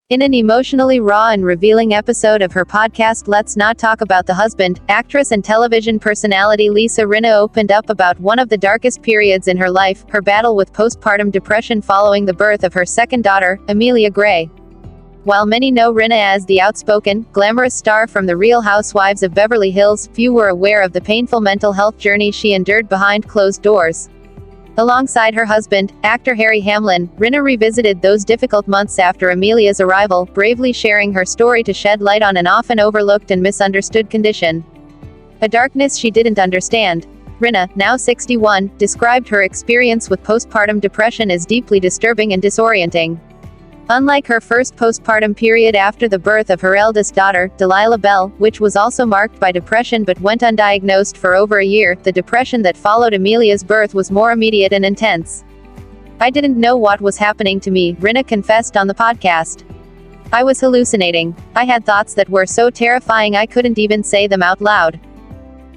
In an emotionally raw and revealing episode of her podcast Let's Not Talk About the Husband, actress and television personality Lisa Rinna opened up about one of the darkest periods in her life, her battle with postpartum depression following the birth of her second daughter, Amelia Gray. While many know Rinna as the outspoken, glamorous star from The Real Housewives of Beverly Hills, few were aware of the painful mental health journey she endured behind closed doors. Alongside her husband, actor Harry Hamlin, Rinna revisited those difficult months after Amelia's arrival, bravely sharing her story to shed light on an often overlooked and misunderstood condition. A darkness she didn't understand. Rinna, now 61, described her experience with postpartum depression as deeply disturbing and disorienting. Unlike her first postpartum period after the birth of her eldest daughter, Delilah Bell, which was also marked by depression but went undiagnosed for over a year, the depression that followed Amelia's birth was more immediate and intense. "I didn't know what was happening to me," Rinna confessed on the podcast. "I was hallucinating. I had thoughts that were so terrifying I couldn't even say them out loud."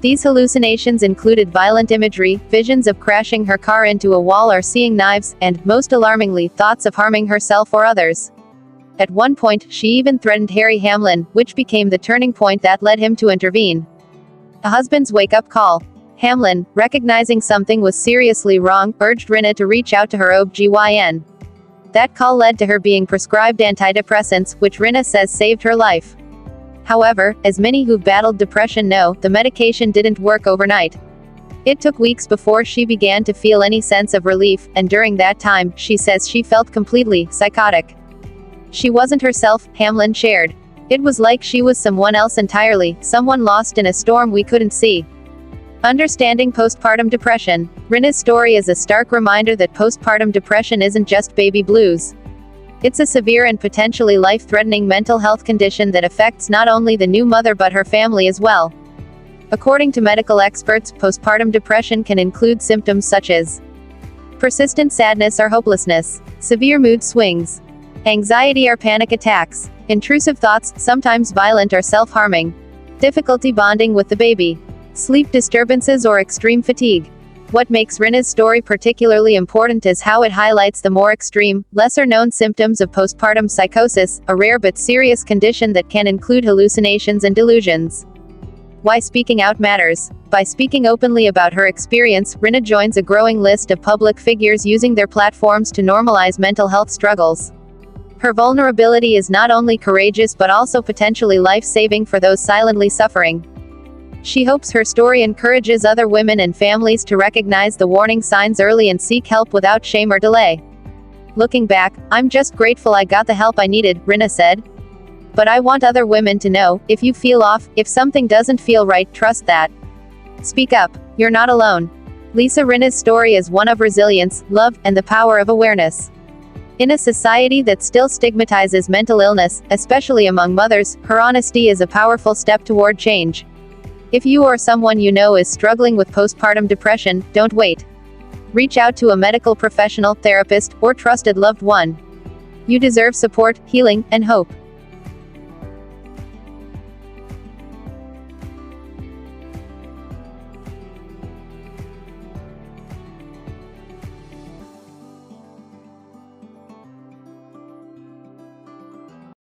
These hallucinations included violent imagery, visions of crashing her car into a wall or seeing knives, and, most alarmingly, thoughts of harming herself or others. At one point, she even threatened Harry Hamlin, which became the turning point that led him to intervene. A husband's wake-up call. Hamlin, recognizing something was seriously wrong, urged Rinna to reach out to her OB-GYN. That call led to her being prescribed antidepressants, which Rinna says saved her life. However, as many who've battled depression know, the medication didn't work overnight. It took weeks before she began to feel any sense of relief, and during that time, she says she felt completely psychotic. She wasn't herself, Hamlin shared. "It was like she was someone else entirely, someone lost in a storm we couldn't see." Understanding postpartum depression. Rinna's story is a stark reminder that postpartum depression isn't just baby blues. It's a severe and potentially life-threatening mental health condition that affects not only the new mother but her family as well. According to medical experts, postpartum depression can include symptoms such as persistent sadness or hopelessness, severe mood swings, anxiety or panic attacks, intrusive thoughts, sometimes violent or self-harming, difficulty bonding with the baby, sleep disturbances or extreme fatigue. What makes Rinna's story particularly important is how it highlights the more extreme, lesser-known symptoms of postpartum psychosis, a rare but serious condition that can include hallucinations and delusions. Why speaking out matters. By speaking openly about her experience, Rinna joins a growing list of public figures using their platforms to normalize mental health struggles. Her vulnerability is not only courageous but also potentially life-saving for those silently suffering. She hopes her story encourages other women and families to recognize the warning signs early and seek help without shame or delay. "Looking back, I'm just grateful I got the help I needed," Rinna said. "But I want other women to know, if you feel off, if something doesn't feel right, trust that. Speak up. You're not alone." Lisa Rinna's story is one of resilience, love, and the power of awareness. In a society that still stigmatizes mental illness, especially among mothers, her honesty is a powerful step toward change. If you or someone you know is struggling with postpartum depression, don't wait. Reach out to a medical professional, therapist, or trusted loved one. You deserve support, healing, and hope.